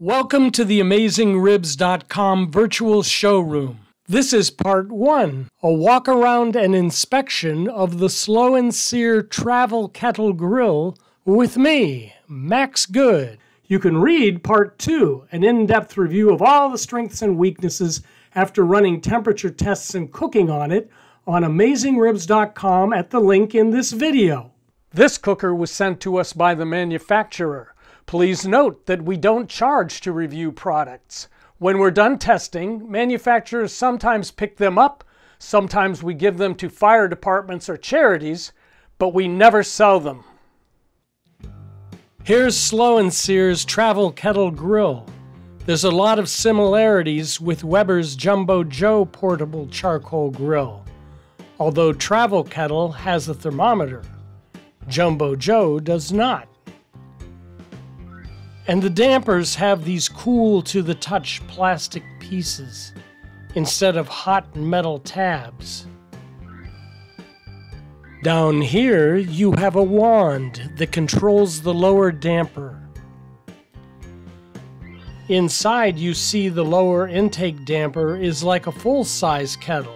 Welcome to the AmazingRibs.com virtual showroom. This is part 1, a walk around and inspection of the Slow & Sear Travel Kettle Grill with me, Max Good. You can read part 2, an in-depth review of all the strengths and weaknesses after running temperature tests and cooking on it on AmazingRibs.com at the link in this video. This cooker was sent to us by the manufacturer. Please note that we don't charge to review products. When we're done testing, manufacturers sometimes pick them up, sometimes we give them to fire departments or charities, but we never sell them. Here's Slow & Sear's Travel Kettle Grill. There's a lot of similarities with Weber's Jumbo Joe portable charcoal grill, although Travel Kettle has a thermometer. Jumbo Joe does not. And the dampers have these cool-to-the-touch plastic pieces instead of hot metal tabs. Down here, you have a wand that controls the lower damper. Inside, you see the lower intake damper is like a full-size kettle.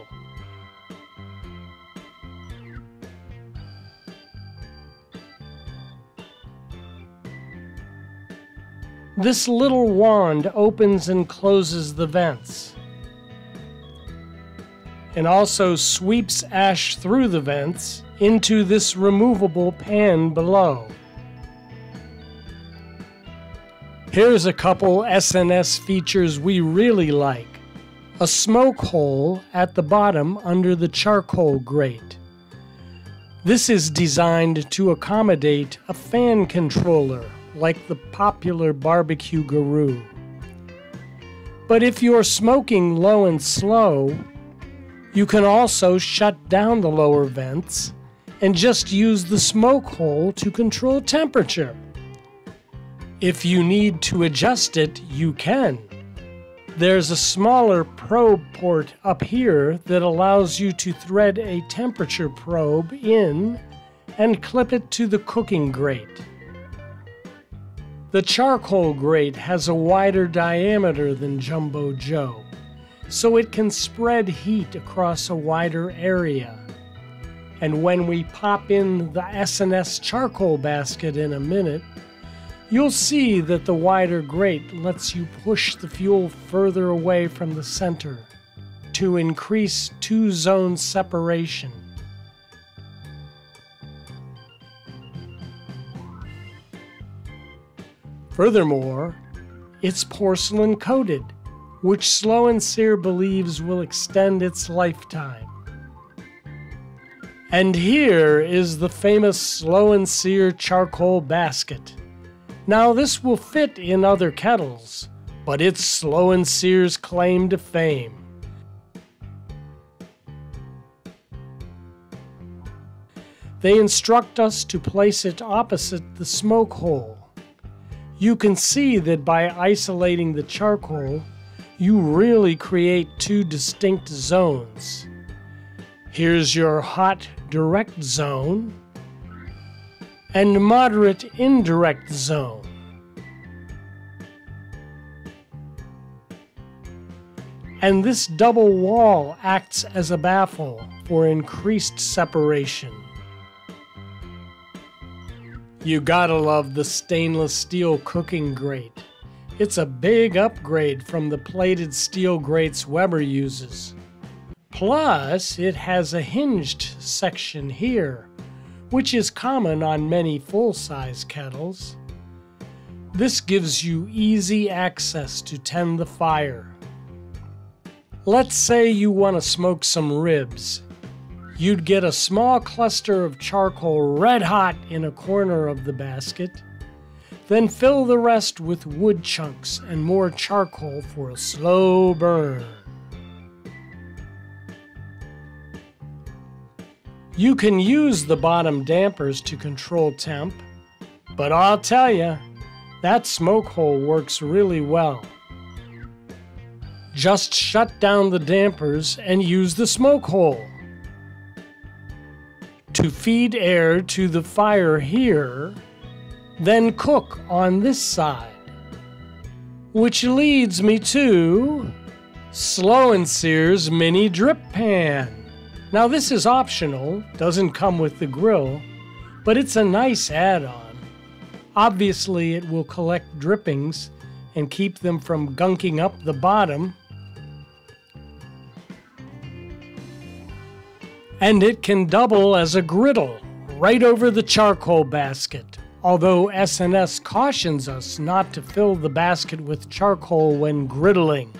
This little wand opens and closes the vents, and also sweeps ash through the vents into this removable pan below. Here's a couple S&S features we really like. A smoke hole at the bottom under the charcoal grate. This is designed to accommodate a fan controller, like the popular barbecue guru. But if you're smoking low and slow, you can also shut down the lower vents and just use the smoke hole to control temperature. If you need to adjust it, you can. There's a smaller probe port up here that allows you to thread a temperature probe in and clip it to the cooking grate. The charcoal grate has a wider diameter than Jumbo Joe, so it can spread heat across a wider area. And when we pop in the S&S charcoal basket in a minute, you'll see that the wider grate lets you push the fuel further away from the center to increase two-zone separation. Furthermore, it's porcelain coated, which Slow & Sear believes will extend its lifetime. And here is the famous Slow & Sear charcoal basket. Now this will fit in other kettles, but it's Slow & Sear's claim to fame. They instruct us to place it opposite the smoke hole. You can see that by isolating the charcoal, you really create two distinct zones. Here's your hot direct zone and moderate indirect zone. And this double wall acts as a baffle for increased separation. You gotta love the stainless steel cooking grate. It's a big upgrade from the plated steel grates Weber uses. Plus, it has a hinged section here, which is common on many full-size kettles. This gives you easy access to tend the fire. Let's say you want to smoke some ribs. You'd get a small cluster of charcoal red hot in a corner of the basket, then fill the rest with wood chunks and more charcoal for a slow burn. You can use the bottom dampers to control temp, but I'll tell you, that smoke hole works really well. Just shut down the dampers and use the smoke hole. To feed air to the fire here, then cook on this side. Which leads me to Slow & Sear's Mini Drip Pan. Now this is optional, doesn't come with the grill, but it's a nice add-on. Obviously it will collect drippings and keep them from gunking up the bottom. And it can double as a griddle right over the charcoal basket. Although S&S cautions us not to fill the basket with charcoal when griddling.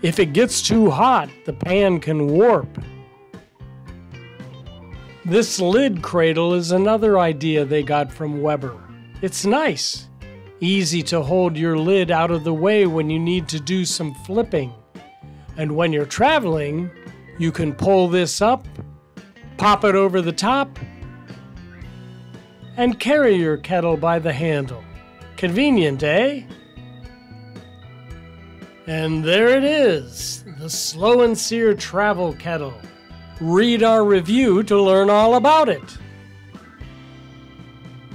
If it gets too hot, the pan can warp. This lid cradle is another idea they got from Weber. It's nice. Easy to hold your lid out of the way when you need to do some flipping. And when you're traveling, you can pull this up, pop it over the top, and carry your kettle by the handle. Convenient, eh? And there it is, the Slow & Sear Travel Kettle. Read our review to learn all about it.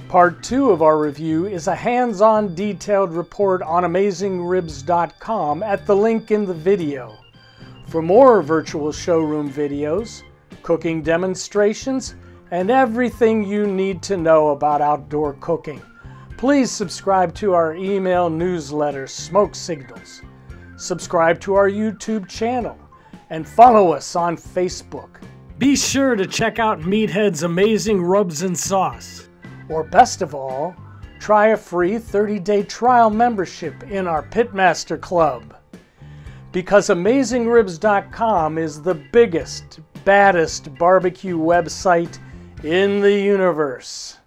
Part 2 of our review is a hands-on detailed report on AmazingRibs.com at the link in the video. For more virtual showroom videos, cooking demonstrations, and everything you need to know about outdoor cooking, please subscribe to our email newsletter, Smoke Signals. Subscribe to our YouTube channel and follow us on Facebook. Be sure to check out Meathead's amazing rubs and sauce. Or best of all, try a free 30-day trial membership in our Pitmaster Club. Because AmazingRibs.com is the biggest, baddest barbecue website in the universe.